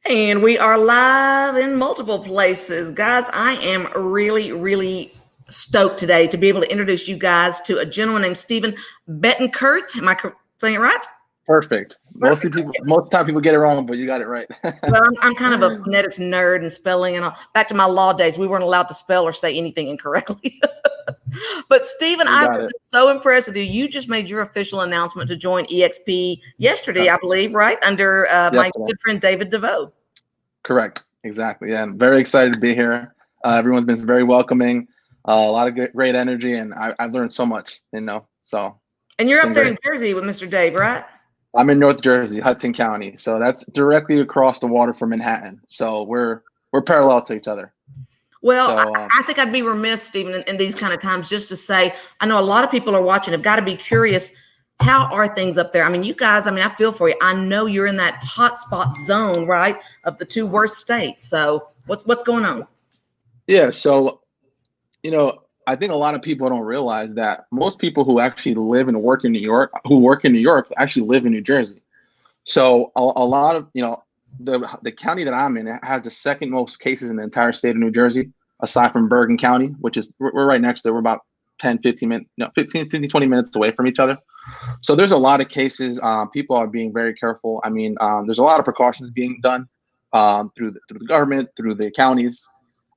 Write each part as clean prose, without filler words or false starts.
And we are live in multiple places. Guys, I am really, really stoked today to be able to introduce you guys to a gentleman named Stephen Betancurth. Am I saying it right? Perfect. Most of the time people get it wrong, but you got it right. Well, I'm kind of a phonetics nerd and spelling and all. Back to my law days, we weren't allowed to spell or say anything incorrectly. But Stephen, I'm so impressed with you. You just made your official announcement to join eXp yesterday, I believe, right? Under my good friend David DeVoe. Correct. Exactly. Yeah, I'm very excited to be here. Everyone's been very welcoming. A lot of great energy, and I've learned so much. So. And you're up there in Jersey with Mr. Dave, right? I'm in North Jersey, Hudson County. So that's directly across the water from Manhattan. So we're parallel to each other. Well, so, I think I'd be remiss, Stephen, in these kind of times just to say, I know a lot of people are watching, have got to be curious. How are things up there? I mean, you guys, I feel for you. I know you're in that hotspot zone, right, of the two worst states. So what's going on? Yeah. So, I think a lot of people don't realize that most people who actually live and work in New York, actually live in New Jersey. So a lot of, the county that I'm in has the second most cases in the entire state of New Jersey, aside from Bergen County, which is, we're right next to it. We're about 15, 20 minutes away from each other. So there's a lot of cases. People are being very careful. There's a lot of precautions being done through the government, through the counties,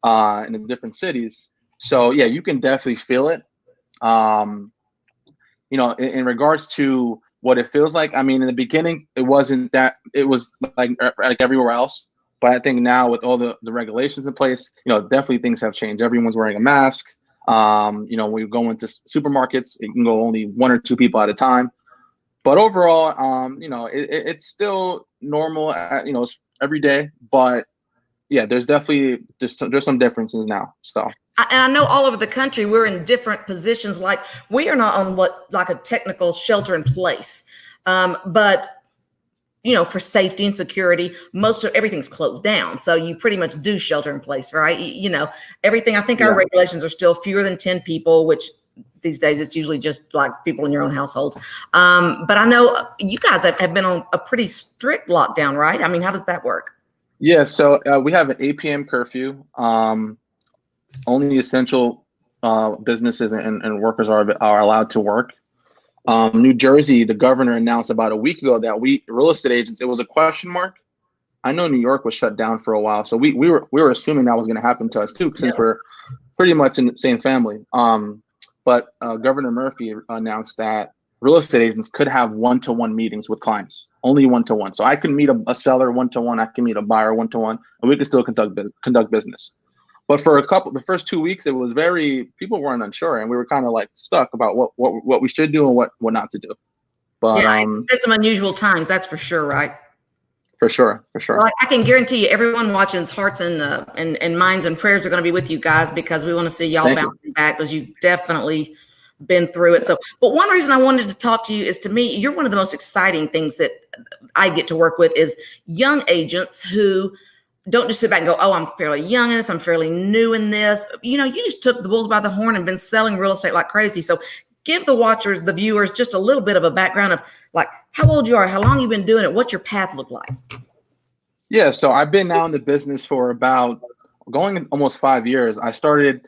in the different cities. So yeah, you can definitely feel it. In regards to what it feels like, in the beginning, it wasn't that. It was like everywhere else. But I think now with all the regulations in place, definitely things have changed. Everyone's wearing a mask. When you go into supermarkets, it can go only 1 or 2 people at a time. But overall, it's still normal, every day. But yeah, there's definitely there's some differences now. So. And I know all over the country, we're in different positions. Like we are not on like a technical shelter in place. But for safety and security, most of everything's closed down. So you pretty much do shelter in place, right? Everything. I think our regulations are still fewer than 10 people, which these days it's usually just like people in your own household. But I know you guys have been on a pretty strict lockdown, right? How does that work? Yeah. So we have an 8 p.m. curfew. Only essential businesses and workers are allowed to work. New Jersey, the governor announced about a week ago that real estate agents, it was a question mark. I know New York was shut down for a while, so we were assuming that was going to happen to us too, since we're pretty much in the same family. But Governor Murphy announced that real estate agents could have 1-to-1 meetings with clients, only 1-to-1. So I can meet a seller 1-to-1, I can meet a buyer 1-to-1, and we can still conduct business. But for the first 2 weeks, it was people weren't unsure, and we were kind of like stuck about what we should do and what not to do. But it's some unusual times, that's for sure, right? For sure. Well, I can guarantee you, everyone watching's hearts and minds and prayers are going to be with you guys, because we want to see y'all bouncing back, because you've definitely been through it. So, but one reason I wanted to talk to you is, to me, you're one of the most exciting things that I get to work with is young agents who don't just sit back and go, oh, I'm fairly young in this, I'm fairly new in this. You just took the bulls by the horn and been selling real estate like crazy. So give the watchers, the viewers, just a little bit of a background of like how old you are, how long you've been doing it, what's your path look like? Yeah, so I've been now in the business for about going almost 5 years. I started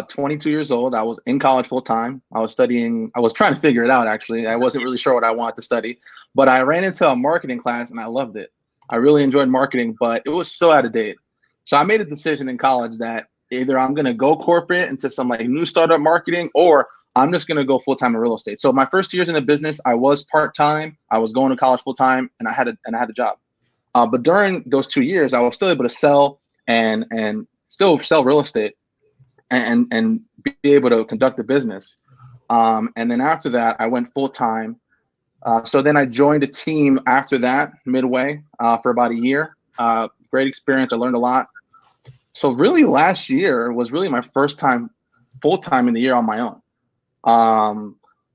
22 years old. I was in college full time. I was trying to figure it out, actually. I wasn't really sure what I wanted to study, but I ran into a marketing class and I loved it. I really enjoyed marketing, but it was so out of date. So I made a decision in college that either I'm going to go corporate into some like new startup marketing, or I'm just going to go full-time in real estate. So my first years in the business, I was part-time. I was going to college full-time, and I had a job. But during those 2 years, I was still able to sell and still sell real estate and be able to conduct the business. And then after that, I went full-time. So then I joined a team after that, midway, for about a year. Great experience. I learned a lot. So really last year was really my first time full-time in the year on my own.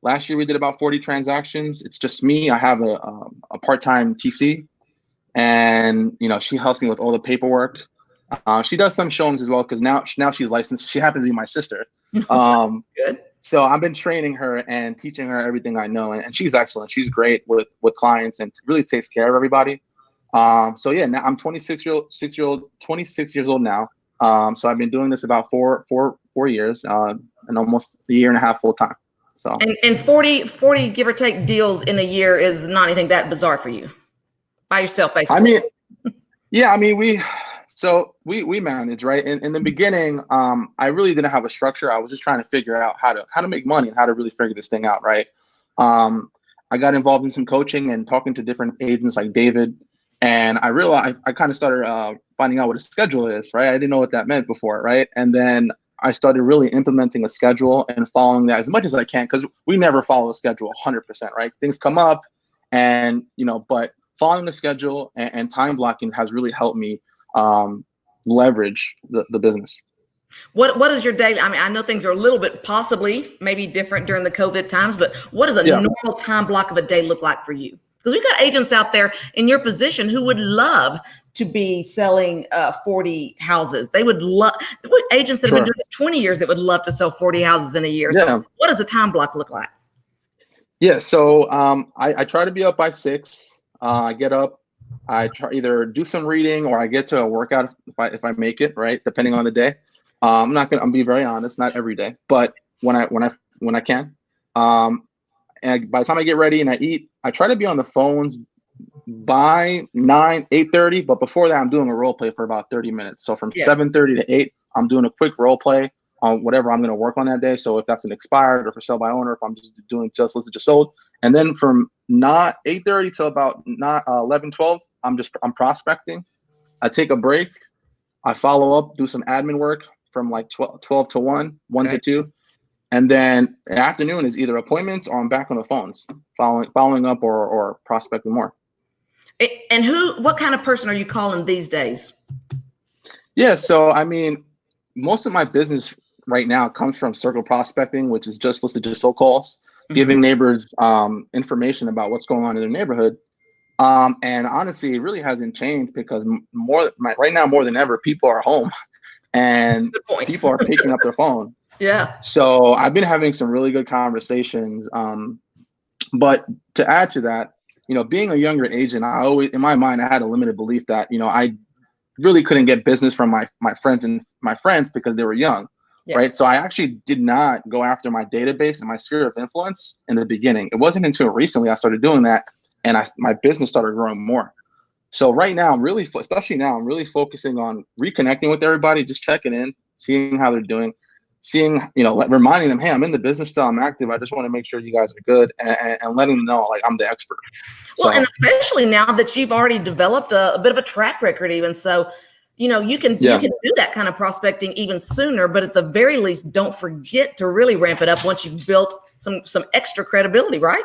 Last year we did about 40 transactions. It's just me. I have a part-time TC, and she helps me with all the paperwork. She does some showings as well, because now she's licensed. She happens to be my sister. Good. So I've been training her and teaching her everything I know, and she's excellent. She's great with clients and really takes care of everybody. So yeah, now I'm 26 years old now. So I've been doing this about four years, and almost a year and a half full time. So And 40 give or take deals in a year is not anything that bizarre for you by yourself, basically. I mean, yeah, I mean, we manage, right? In the beginning, I really didn't have a structure. I was just trying to figure out how to make money and how to really figure this thing out, right? I got involved in some coaching and talking to different agents like David, and I realized I kind of started finding out what a schedule is, right? I didn't know what that meant before, right? And then I started really implementing a schedule and following that as much as I can, because we never follow a schedule 100%, right? Things come up, and but following the schedule and time blocking has really helped me leverage the business. What is your day? I mean, I know things are a little bit possibly maybe different during the COVID times, but what does a normal time block of a day look like for you? Because we've got agents out there in your position who would love to be selling 40 houses. They would love agents that have been doing it 20 years that would love to sell 40 houses in a year. Yeah. So what does a time block look like? Yeah. So I try to be up by 6. I get up. I try either do some reading or I get to a workout if I make it, right, depending on the day. I'm be very honest, not every day, but when I can. And by the time I get ready and I eat, I try to be on the phones by 8:30. But before that, I'm doing a role play for about 30 minutes. So from 7:30 to 8, I'm doing a quick role play on whatever I'm going to work on that day. So if that's an expired or for sale by owner, if I'm just doing just listed, just sold. And then from not 8:30 till about 11, 12, I'm prospecting. I take a break. I follow up, do some admin work from like 12 to 1 to 2. And then the afternoon is either appointments or I'm back on the phones, following up or prospecting more. And what kind of person are you calling these days? Yeah, so I mean, most of my business right now comes from circle prospecting, which is just listed, just sold calls, giving neighbors information about what's going on in their neighborhood. And honestly, it really hasn't changed because right now more than ever, people are home and people are picking up their phone. Yeah. So I've been having some really good conversations. But to add to that, being a younger agent, I always, in my mind, I had a limited belief that, I really couldn't get business from my friends because they were young. Yeah. Right. So I actually did not go after my database and my sphere of influence in the beginning. It wasn't until recently I started doing that and my business started growing more. So right now, especially now, I'm really focusing on reconnecting with everybody, just checking in, seeing how they're doing, reminding them, hey, I'm in the business still, I'm active. I just want to make sure you guys are good and letting them know like I'm the expert. Well, and especially now that you've already developed a bit of a track record even. So, you can do that kind of prospecting even sooner, but at the very least, don't forget to really ramp it up once you've built some extra credibility, right?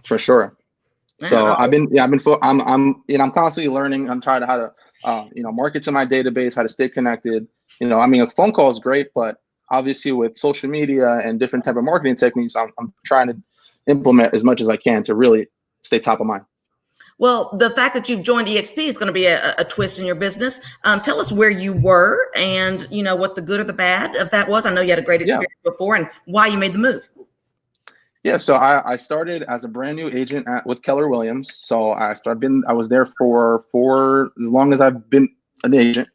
So I'm constantly learning. I'm trying to how to, market to my database, how to stay connected. A phone call is great, but obviously with social media and different type of marketing techniques, I'm trying to implement as much as I can to really stay top of mind. Well, the fact that you've joined eXp is going to be a twist in your business. Tell us where you were and, what the good or the bad of that was. I know you had a great experience before and why you made the move. Yeah, so I started as a brand new agent with Keller Williams. So I was there for as long as I've been an agent.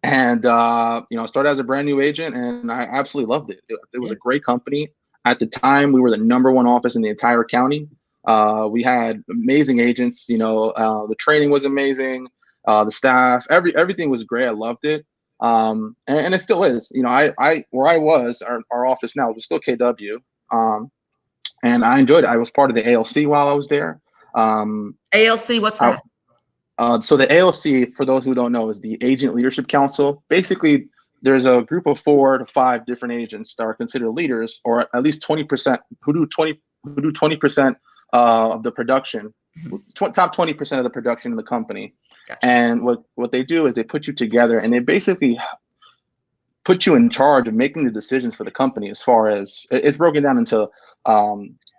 And, started as a brand new agent and I absolutely loved it. It was a great company. At the time, we were the #1 office in the entire county. We had amazing agents, the training was amazing. The staff, everything was great. I loved it. And it still is, where I was, our office now was still KW. And I enjoyed it. I was part of the ALC while I was there. ALC, what's that? So the ALC, for those who don't know, is the Agent Leadership Council. Basically, there's a group of 4 to 5 different agents that are considered leaders, or at least 20% who do 20% of the production, top 20% of the production in the company. Gotcha. And what they do is they put you together and they basically put you in charge of making the decisions for the company. As far as it's broken down into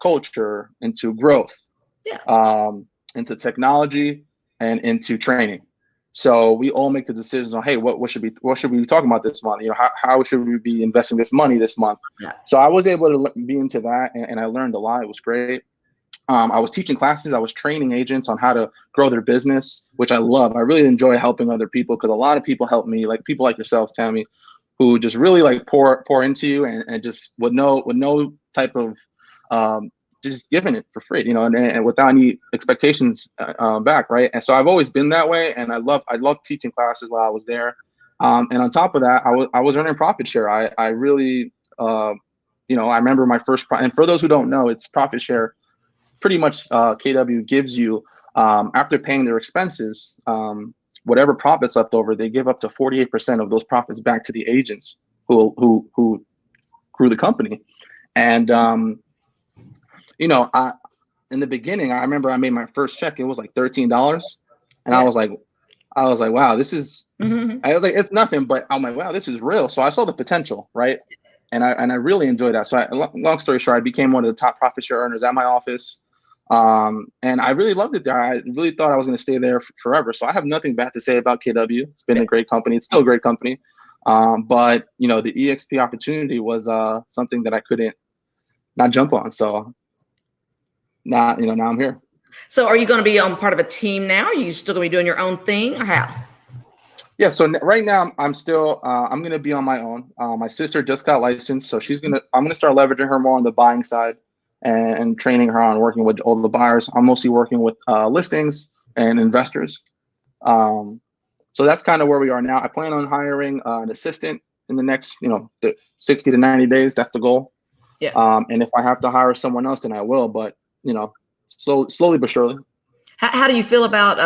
culture, into growth, into technology, and into training. So we all make the decisions on, hey, what should we be talking about this month? How should we be investing this money this month? Yeah. So I was able to be into that, and I learned a lot. It was great. I was teaching classes. I was training agents on how to grow their business, which I love. I really enjoy helping other people because a lot of people help me, like people like yourselves, Tammy, who just really like pour into you and just with no type of just giving it for free, and without any expectations back, right? And so I've always been that way, and I love teaching classes while I was there. And on top of that, I was earning profit share. I really, I remember my first, and for those who don't know, it's profit share. Pretty much KW gives you, after paying their expenses, whatever profits left over, they give up to 48% of those profits back to the agents who grew the company. And, in the beginning, I remember I made my first check. It was like $13. And I was like, wow, this is, I was like, it's nothing, but I'm like, wow, this is real. So I saw the potential, right? And I really enjoyed that. So long story short, I became one of the top profit share earners at my office. And I really loved it there. I really thought I was going to stay there forever. So I have nothing bad to say about KW. It's been a great company. It's still a great company. But the eXp opportunity was something that I couldn't not jump on. So now I'm here. So are you going to be on part of a team now? Are you still going to be doing your own thing, or how? Yeah. So right now I'm still, I'm going to be on my own. My sister just got licensed, so I'm going to start leveraging her more on the buying side and training her on working with all the buyers. I'm mostly working with listings and investors. So that's kind of where we are now. I plan on hiring an assistant in the next, the 60 to 90 days. That's the goal. Yeah. And if I have to hire someone else, then I will. But slowly but surely. How do you feel about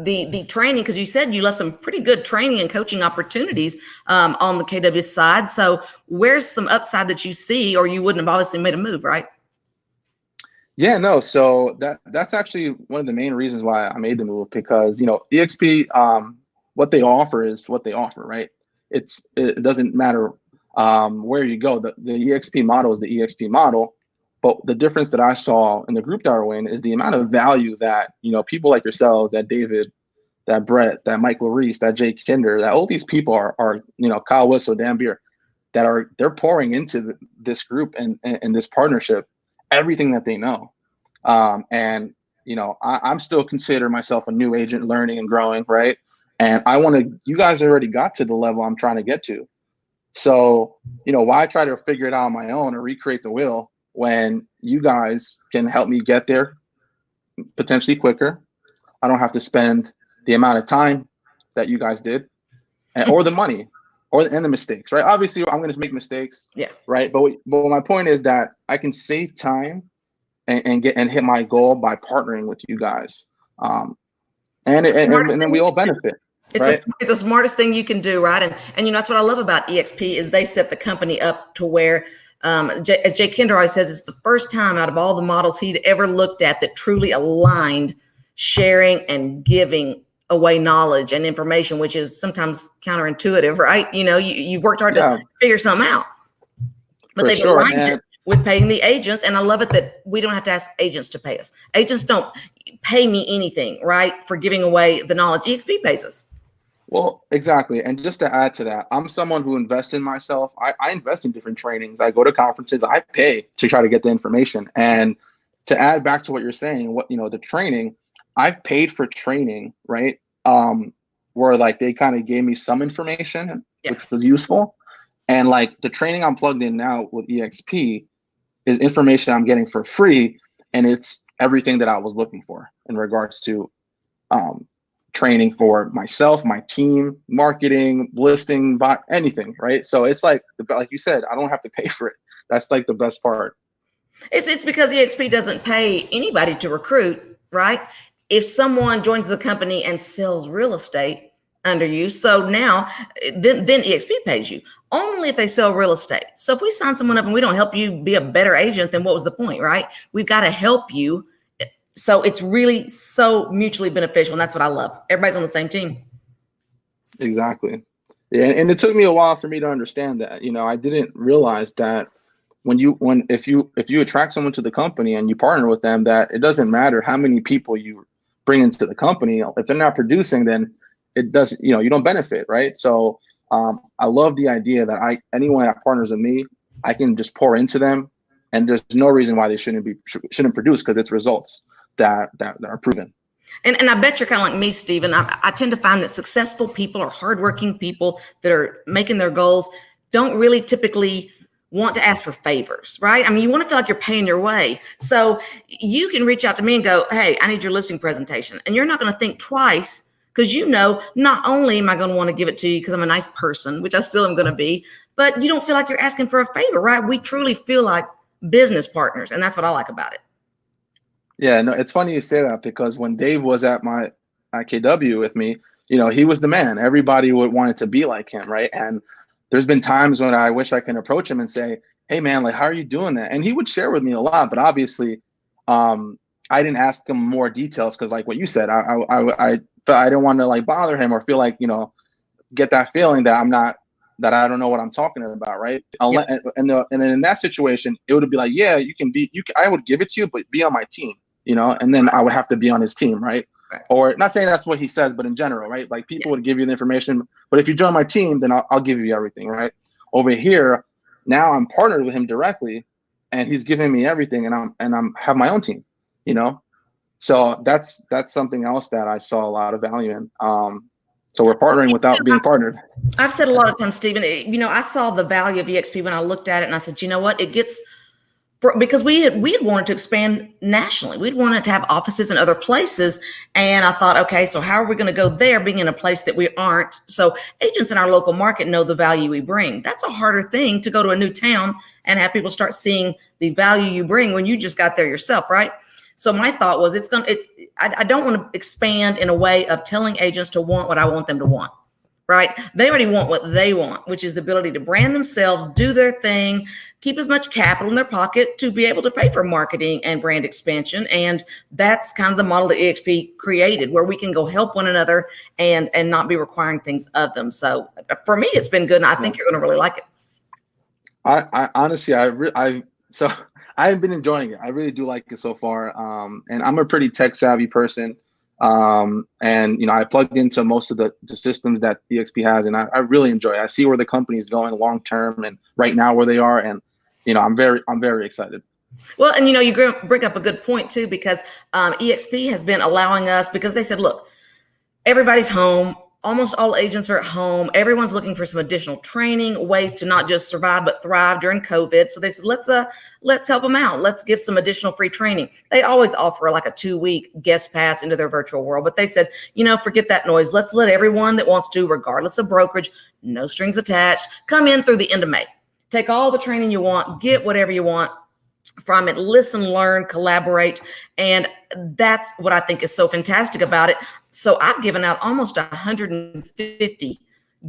the training? Because you said you left some pretty good training and coaching opportunities on the KW side. So where's some upside that you see, or you wouldn't have obviously made a move, right? Yeah, no. So that's actually one of the main reasons why I made the move, because eXp, what they offer is what they offer, right? It doesn't matter where you go. The eXp model is the eXp model. But the difference that I saw in the group that we're in is the amount of value that, people like yourselves, that David, that Brett, that Michael Reese, that Jay Kinder, that all these people are Kyle Whistle, Dan Beer, they're pouring into this group and this partnership everything that they know. I'm still consider myself a new agent, learning and growing, right? And you guys already got to the level I'm trying to get to. So, why try to figure it out on my own or recreate the wheel when you guys can help me get there potentially quicker? I don't have to spend the amount of time that you guys did, or the money, and the mistakes, right? Obviously, I'm going to make mistakes, yeah, right? But my point is that I can save time and hit my goal by partnering with you guys, and then we all benefit. It's the smartest thing you can do, right? And that's what I love about eXp is they set the company up to where, as Jay Kinder always says, it's the first time out of all the models he'd ever looked at that truly aligned sharing and giving away knowledge and information, which is sometimes counterintuitive, right? You've worked hard to figure something out, but they've aligned it with paying the agents. And I love it that we don't have to ask agents to pay us. Agents don't pay me anything, right, for giving away the knowledge. eXp pays us. Well, exactly. And just to add to that, I'm someone who invests in myself. I invest in different trainings. I go to conferences. I pay to try to get the information. And to add back to what you're saying, the training, I've paid for training, right? Where like they kind of gave me some information, which was useful. And like the training I'm plugged in now with eXp is information I'm getting for free. And it's everything that I was looking for in regards to training for myself, my team, marketing, listing, anything, right? So it's like you said, I don't have to pay for it. That's like the best part. It's because eXp doesn't pay anybody to recruit, right? If someone joins the company and sells real estate under you, so now then eXp pays you only if they sell real estate. So if we sign someone up and we don't help you be a better agent, then what was the point, right? We've got to help you. So it's really so mutually beneficial. And that's what I love. Everybody's on the same team. Exactly. Yeah. And it took me a while for me to understand that. I didn't realize that if you attract someone to the company and you partner with them, that it doesn't matter how many people you bring into the company. If they're not producing, then it doesn't, you don't benefit, right? So I love the idea that anyone that partners with me, I can just pour into them and there's no reason why they shouldn't produce, because it's results that are proven. And I bet you're kind of like me, Stephen. I tend to find that successful people or hardworking people that are making their goals don't really typically want to ask for favors, right? I mean, you want to feel like you're paying your way. So you can reach out to me and go, hey, I need your listing presentation. And you're not going to think twice, because you know, not only am I going to want to give it to you because I'm a nice person, which I still am going to be, but you don't feel like you're asking for a favor, right? We truly feel like business partners. And that's what I like about it. Yeah, no, it's funny you say that, because when Dave was at KW with me, you know, he was the man. Everybody would want it to be like him, right? And there's been times when I wish I can approach him and say, hey man, like, how are you doing that? And he would share with me a lot, but obviously I didn't ask him more details, because like what you said, I didn't want to like bother him or feel like, you know, get that feeling that I don't know what I'm talking about, right? Yep. And then in that situation, it would be like, yeah, I would give it to you, but be on my team, you know, and then I would have to be on his team, right? Or not saying that's what he says, but in general, right? Like people would give you the information, but if you join my team, then I'll give you everything, right? Over here, now I'm partnered with him directly, and he's giving me everything, and I'm have my own team, you know. So that's something else that I saw a lot of value in. So we're partnering without being partnered. I've said a lot of times, Stephen, you know, I saw the value of eXp when I looked at it, and I said, you know what, because we had wanted to expand nationally. We'd wanted to have offices in other places. And I thought, okay, so how are we going to go there being in a place that we aren't? So agents in our local market know the value we bring. That's a harder thing, to go to a new town and have people start seeing the value you bring when you just got there yourself, right? So my thought was, I don't want to expand in a way of telling agents to want what I want them to want. Right? They already want what they want, which is the ability to brand themselves, do their thing, keep as much capital in their pocket to be able to pay for marketing and brand expansion. And that's kind of the model that eXp created, where we can go help one another and not be requiring things of them. So for me, it's been good, and I think you're going to really like it. I honestly, so I've been enjoying it. I really do like it so far. And I'm a pretty tech savvy person. And you know, I plugged into most of the systems that eXp has, and I really enjoy it. I see where the company's going long term, and right now where they are, and you know, I'm very excited. Well, and you know, you bring up a good point too, because eXp has been allowing us, because they said, look, everybody's home. Almost all agents are at home. Everyone's looking for some additional training, ways to not just survive, but thrive during COVID. So they said, let's help them out. Let's give some additional free training. They always offer like a 2-week guest pass into their virtual world. But they said, you know, forget that noise. Let's let everyone that wants to, regardless of brokerage, no strings attached, come in through the end of May. Take all the training you want, get whatever you want from it, listen, learn, collaborate. And that's what I think is so fantastic about it. So I've given out almost 150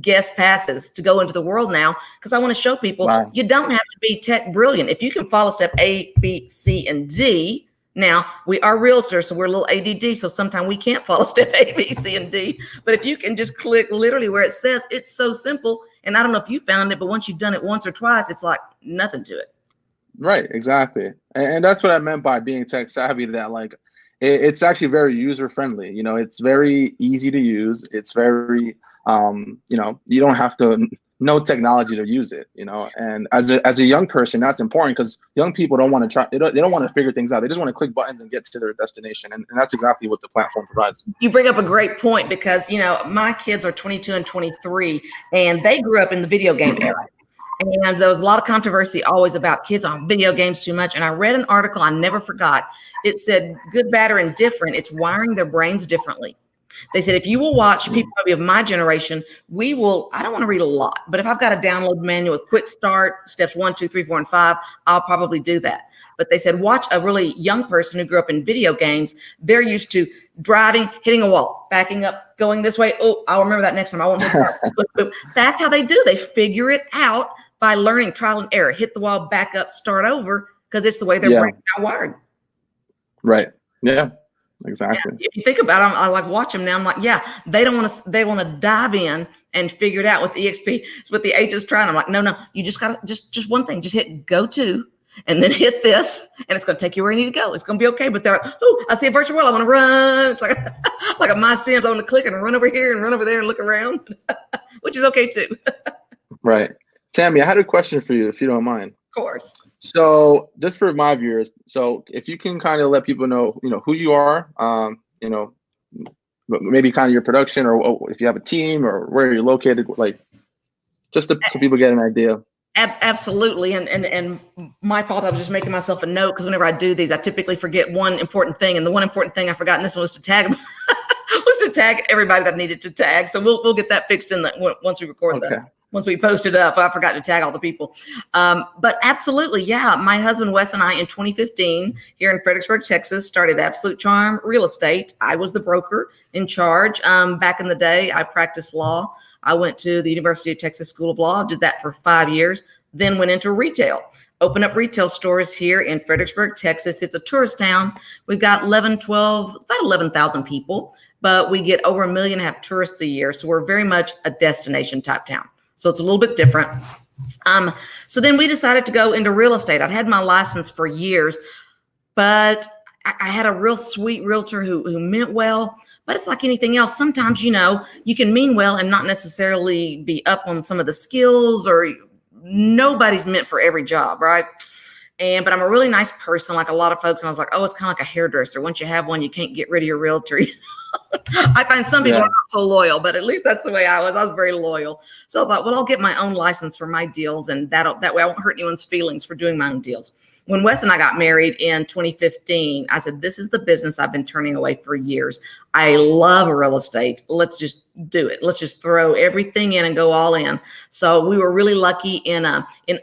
guest passes to go into the world now, because I want to show people, wow, you don't have to be tech brilliant. If you can follow step A, B, C, and D. Now, we are realtors, so we're a little ADD, so sometimes we can't follow step A, B, C, and D. But if you can just click literally where it says, it's so simple. And I don't know if you found it, but once you've done it once or twice, it's like nothing to it. Right, exactly. And that's what I meant by being tech savvy, that like it's actually very user friendly. You know, it's very easy to use. It's very, you know, you don't have to know technology to use it, you know. And as a young person, that's important, because young people don't want to try, they don't want to figure things out. They just want to click buttons and get to their destination. And that's exactly what the platform provides. You bring up a great point, because, you know, my kids are 22 and 23, and they grew up in the video game era. And there was a lot of controversy always about kids on video games too much. And I read an article I never forgot. It said, good, bad, or indifferent, it's wiring their brains differently. They said, if you will watch people maybe of my generation, I don't want to read a lot, but if I've got a download manual with quick start, steps 1, 2, 3, 4, and 5, I'll probably do that. But they said, watch a really young person who grew up in video games. They're used to driving, hitting a wall, backing up, going this way. Oh, I'll remember that next time. I won't hit that. That's how they do. They figure it out by learning, trial and error, hit the wall, back up, start over, because it's the way their brains are wired. Right. Yeah. Exactly. Yeah, if you think about them, I like watch them now. I'm like, yeah, they want to dive in and figure it out with the eXp. It's what the agent's trying. I'm like, no, you just gotta just one thing, just hit go to, and then hit this, and it's gonna take you where you need to go. It's gonna be okay. But they're like, oh, I see a virtual world, I want to run. It's like like a My Sims, I want to click and run over here and run over there and look around, which is okay too. Right. Tammy, I had a question for you, if you don't mind. Of course. So just for my viewers, so if you can kind of let people know, who you are, maybe kind of your production, or if you have a team, or where you're located, like just so people get an idea. Absolutely. And my fault, I was just making myself a note, because whenever I do these, I typically forget one important thing. And the one important thing I forgot in this one was to tag everybody that I needed to tag. So we'll get that fixed once we record that. Once we post it up. I forgot to tag all the people. But absolutely, yeah. My husband, Wes, and I in 2015 here in Fredericksburg, Texas, started Absolute Charm Real Estate. I was the broker in charge. Back in the day, I practiced law. I went to the University of Texas School of Law, did that for 5 years, then went into retail. Opened up retail stores here in Fredericksburg, Texas. It's a tourist town. We've got about 11,000 people, but we get over 1.5 million tourists a year. So we're very much a destination type town. So it's a little bit different. So then we decided to go into real estate. I'd had my license for years, but I had a real sweet realtor who meant well. But it's like anything else. Sometimes, you can mean well and not necessarily be up on some of the skills, or nobody's meant for every job, right? But I'm a really nice person, like a lot of folks. And I was like, oh, it's kind of like a hairdresser. Once you have one, you can't get rid of your realtor. I find some people are not so loyal, but at least that's the way I was. I was very loyal. So I thought, well, I'll get my own license for my deals, and that way I won't hurt anyone's feelings for doing my own deals. When Wes and I got married in 2015, I said, this is the business I've been turning away for years. I love real estate. Let's just do it. Let's just throw everything in and go all in. So we were really lucky. In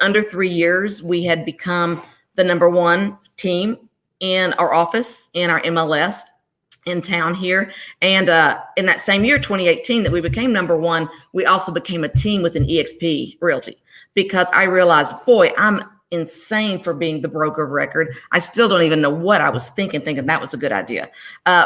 under 3 years, we had become the #1 team in our office, in our MLS in town here. And in that same year, 2018, that we became #1, we also became a team with an eXp Realty, because I realized, boy, I'm insane for being the broker of record. I still don't even know what I was thinking that was a good idea,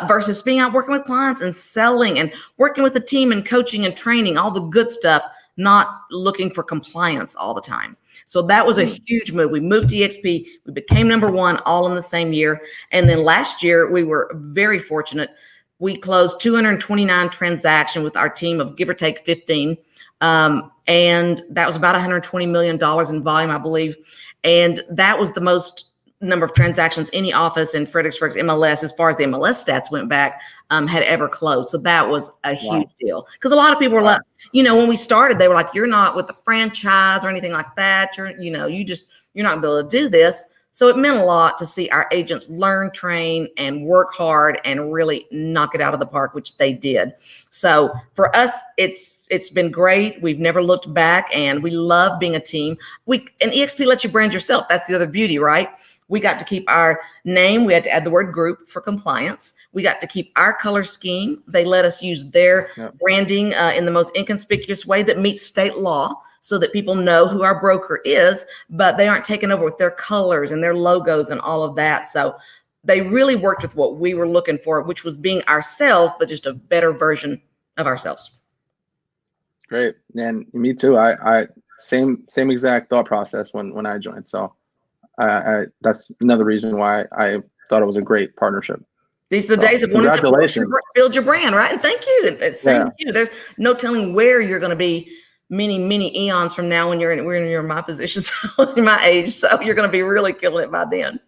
versus being out working with clients and selling and working with the team and coaching and training, all the good stuff, not looking for compliance all the time. So that was a huge move. We moved to eXp. We became #1 all in the same year. And then last year, we were very fortunate. We closed 229 transactions with our team of give or take 15. And that was about $120 million in volume, I believe. And that was the most number of transactions any office in Fredericksburg's MLS, as far as the MLS stats went back, had ever closed. So that was a huge deal. Because a lot of people were like, when we started, they were like, you're not with the franchise or anything like that. You're not gonna be able to do this. So it meant a lot to see our agents learn, train, and work hard and really knock it out of the park, which they did. So for us, it's been great. We've never looked back, and we love being a team. And eXp lets you brand yourself. That's the other beauty, right? We got to keep our name. We had to add the word group for compliance. We got to keep our color scheme. They let us use their branding in the most inconspicuous way that meets state law, so that people know who our broker is, but they aren't taken over with their colors and their logos and all of that. So they really worked with what we were looking for, which was being ourselves, but just a better version of ourselves. Great. And me too. I same exact thought process when I joined. So that's another reason why I thought it was a great partnership. These are the days of congratulations. Build your brand, right? And thank you. Same to you. There's no telling where you're going to be many eons from now when you're in my position, so in my age. So you're going to be really killing it by then.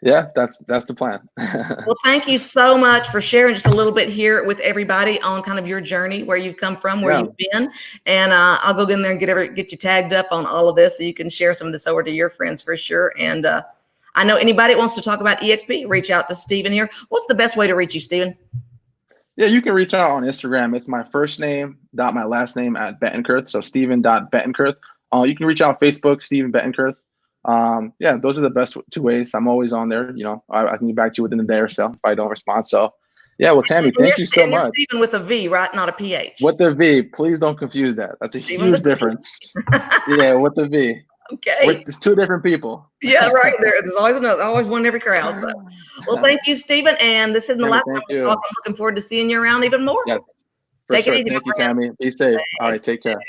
Yeah, that's the plan. Well, thank you so much for sharing just a little bit here with everybody on kind of your journey, where you've come from, where you've been. And I'll go in there and get you tagged up on all of this, so you can share some of this over to your friends for sure. And I know anybody that wants to talk about eXp, reach out to Stephen here. What's the best way to reach you, Stephen? Yeah, you can reach out on Instagram. It's my first name dot my last name at Betancurth. So Stephen.Betancurth. You can reach out on Facebook, Stephen Betancurth. Yeah, those are the best 2 ways. I'm always on there. I can get back to you within a day or so if I don't respond. So yeah, well, Tammy, thank you so much. Stephen with a V, right? Not a PH. With the V. Please don't confuse that. That's a huge difference. Yeah, with the V. Okay. It's 2 different people. Yeah, right. There's always one in every crowd. So. Well, thank you, Stephen. And this isn't the last time we talk. I'm looking forward to seeing you around even more. Yes. Take it easy. Thank you, Tammy. Be safe. All right, take care.